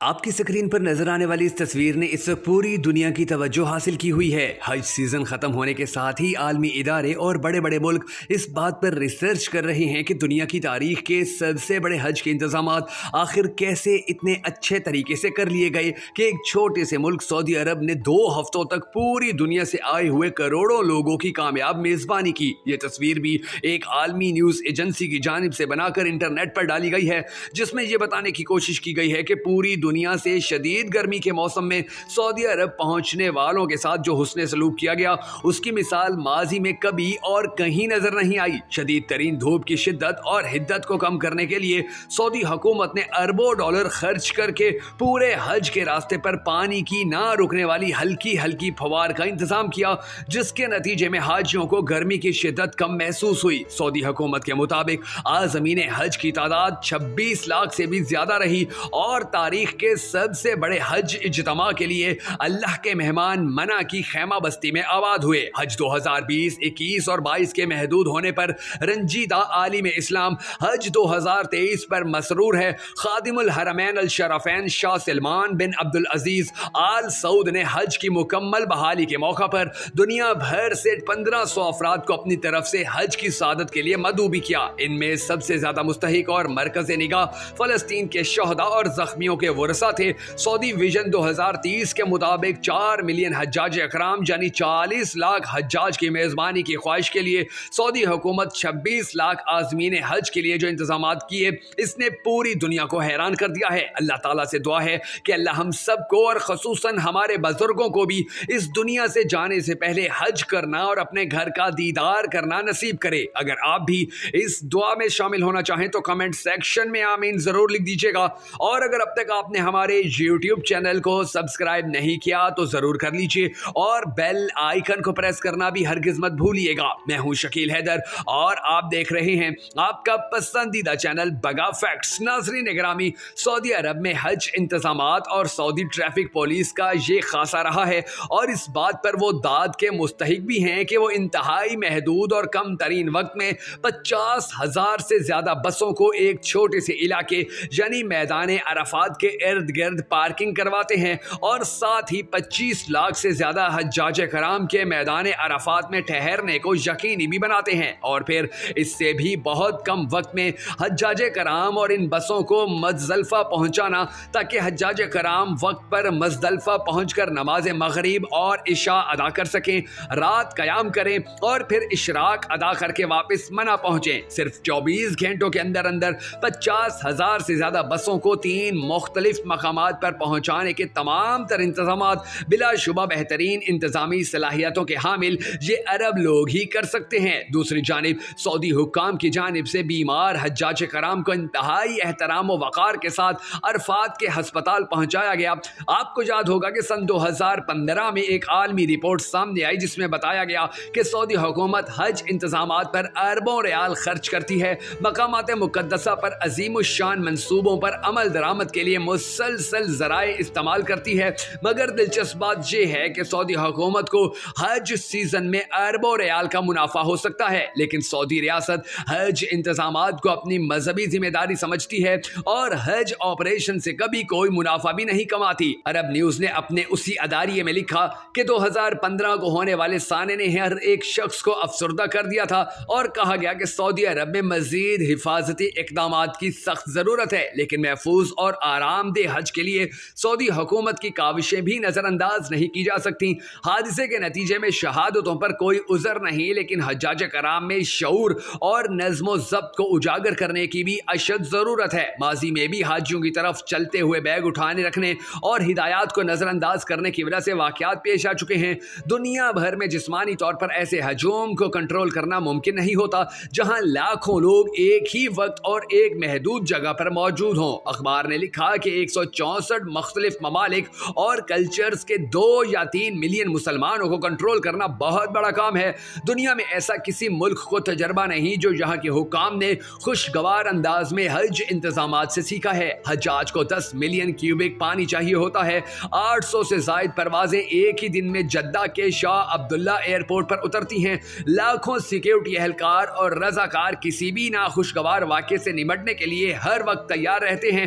آپ کی سکرین پر نظر آنے والی اس تصویر نے اس وقت پوری دنیا کی توجہ حاصل کی ہوئی ہے۔ حج سیزن ختم ہونے کے ساتھ ہی عالمی ادارے اور بڑے بڑے ملک اس بات پر ریسرچ کر رہے ہیں کہ دنیا کی تاریخ کے سب سے بڑے حج کے انتظامات آخر کیسے اتنے اچھے طریقے سے کر لیے گئے کہ ایک چھوٹے سے ملک سعودی عرب نے 2 ہفتوں تک پوری دنیا سے آئے ہوئے کروڑوں لوگوں کی کامیاب میزبانی کی۔ یہ تصویر بھی ایک عالمی نیوز ایجنسی کی جانب سے بنا کر انٹرنیٹ پر ڈالی گئی ہے، جس میں یہ بتانے کی کوشش کی گئی ہے کہ پوری دنیا سے شدید گرمی کے موسم میں سعودی عرب پہنچنے والوں کے ساتھ جو حسن سلوک کیا گیا اس کی مثال ماضی میں کبھی اور کہیں نظر نہیں آئی۔ شدید ترین دھوپ کی شدت اور حدت کو کم کرنے کے لیے سعودی حکومت نے اربوں ڈالر خرچ کر کے پورے حج کے راستے پر پانی کی نہ رکنے والی ہلکی ہلکی فوار کا انتظام کیا، جس کے نتیجے میں حاجیوں کو گرمی کی شدت کم محسوس ہوئی۔ سعودی حکومت کے مطابق عازمین حج کی تعداد 26 لاکھ سے بھی زیادہ رہی اور تاریخ کے سب سے بڑے حج اجتماع کے لیے اللہ کے مہمان منع کی خیمہ بستی میں آباد ہوئے۔ حج 2020، 21 اور 22 کے محدود ہونے پر رنجیدہ عالم اسلام حج 2023 پر مسرور ہے۔ خادم الحرمین الشرفین شاہ سلمان بن عبدالعزیز آل سعود نے حج کی مکمل بحالی کے موقع پر دنیا بھر سے 1500 افراد کو اپنی طرف سے حج کی سعادت کے لیے مدعو بھی کیا۔ ان میں سب سے زیادہ مستحق اور مرکز نگاہ فلسطین کے شہداء اور زخمیوں کے ورثاء تھے۔ سعودی ویژن 2030 کے مطابق 4 ملین حجاج اکرام یعنی 40 لاکھ حجاج کی میزبانی کی خواہش کے لیے سعودی حکومت 26 لاکھ عازمین حج کے لیے جو انتظامات کیے، اس نے پوری دنیا کو حیران کر دیا ہے۔ اللہ تعالیٰ سے دعا ہے کہ اللہ ہم سب کو اور خصوصاً ہمارے بزرگوں کو بھی اس دنیا سے جانے سے پہلے حج کرنا اور اپنے گھر کا دیدار کرنا نصیب کرے۔ اگر آپ بھی اس دعا میں شامل ہونا چاہیں تو کمنٹ سیکشن میں آمین ضرور لکھ دیجیے گا، اور اگر اب تک آپ نے ہمارے یوٹیوب چینل کو سبسکرائب نہیں کیا تو ضرور کر لیجیے اور بیل آئیکن کو پریس کرنا بھی ہرگز مت بھولیے گا۔ میں ہوں شکیل حیدر اور آپ دیکھ رہے ہیں آپ کا پسندیدہ چینل بگا فیکٹس۔ ناظرین گرامی، سعودی عرب میں حج انتظامات اور سعودی ٹریفک پولیس کا یہ خاصہ رہا ہے، اور اس بات پر وہ داد کے مستحق بھی ہیں کہ وہ انتہائی محدود اور کم ترین وقت میں 50,000 سے زیادہ بسوں کو ایک چھوٹے سے علاقے یعنی میدان عرفات کے ارد گرد پارکنگ کرواتے ہیں، اور ساتھ ہی 25 لاکھ سے زیادہ حجاج کرام کے میدان عرفات میں ٹھہرنے کو یقینی بھی بناتے ہیں، اور پھر اس سے بھی بہت کم وقت میں حجاج کرام اور ان بسوں کو مزدلفہ پہنچانا تاکہ حجاج کرام وقت پر مزدلفہ پہنچ کر نماز مغرب اور عشاء ادا کر سکیں، رات قیام کریں اور پھر اشراق ادا کر کے واپس منع پہنچیں۔ صرف 24 گھنٹوں کے اندر 50,000 سے زیادہ بسوں کو 3 مختلف مقامات پر پہنچانے کے تمام تر انتظامات بلا شبہ بہترین انتظامی صلاحیتوں کے حامل یہ عرب لوگ ہی کر سکتے ہیں۔ دوسری جانب سعودی حکام کی جانب سے بیمار حجاج کرام کو انتہائی احترام و وقار کے ساتھ عرفات کے ہسپتال پہنچایا گیا۔ آپ کو یاد ہوگا کہ سن 2015 میں ایک عالمی رپورٹ سامنے آئی جس میں بتایا گیا کہ سعودی حکومت حج انتظامات پر اربوں ریال خرچ کرتی ہے، مقامات مقدسہ پر عظیم الشان منصوبوں پر عمل درآمد کے لیے مسلسل ذرائع استعمال کرتی ہے، مگر دلچسپ بات یہ ہے کہ سعودی حکومت کو حج سیزن میں اربوں ریال کا منافع ہو سکتا ہے، لیکن سعودی ریاست حج انتظامات کو اپنی مذہبی ذمہ داری سمجھتی ہے اور حج آپریشن سے کبھی کوئی منافع بھی نہیں کماتی۔ عرب نیوز نے اپنے اسی اداریے میں لکھا کہ 2015 کو ہونے والے سانے نے ہر ایک شخص کو افسردہ کر دیا تھا، اور کہا گیا کہ سعودی عرب میں مزید حفاظتی اقدامات کی سخت ضرورت ہے، لیکن محفوظ اور آرام دہ حج کے لیے سعودی حکومت کی کاوشیں بھی نظر انداز نہیں کی جا سکتی۔ حادثے کے نتیجے میں شہادتوں پر کوئی عذر نہیں، لیکن حجاج کرام میں شعور اور نظم و ضبط کو اجاگر کرنے کی بھی اشد ضرورت ہے۔ ماضی میں بھی حاجیوں کی طرف چلتے ہوئے بیگ اٹھانے رکھنے اور ہدایات کو نظر انداز کرنے کی وجہ سے واقعات پیش آ چکے ہیں۔ دنیا بھر میں جسمانی طور پر ایسے ہجوم کو کنٹرول کرنا ممکن نہیں ہوتا جہاں لاکھوں لوگ ایک ہی وقت اور ایک محدود جگہ پر موجود ہوں۔ اخبار نے لکھا کہ 164 مختلف ممالک اور کلچرز کے 2 یا 3 ملین مسلمانوں کو کنٹرول کرنا بہت بڑا کام ہے۔ دنیا میں ایسا کسی ملک کو تجربہ نہیں جو یہاں کے حکام نے خوشگوار انداز میں حج انتظامات سے سیکھا ہے۔ حجاج کو 10 ملین کیوبک پانی چاہیے ہوتا ہے۔ 800 سے زائد پروازیں ایک ہی دن میں جدہ کے شاہ عبداللہ ایئرپورٹ پر اترتی ہیں۔ لاکھوں سیکیورٹی اہلکار اور رضاکار کسی بھی ناخوشگوار واقعے سے نمٹنے کے لیے ہر وقت تیار رہتے ہیں،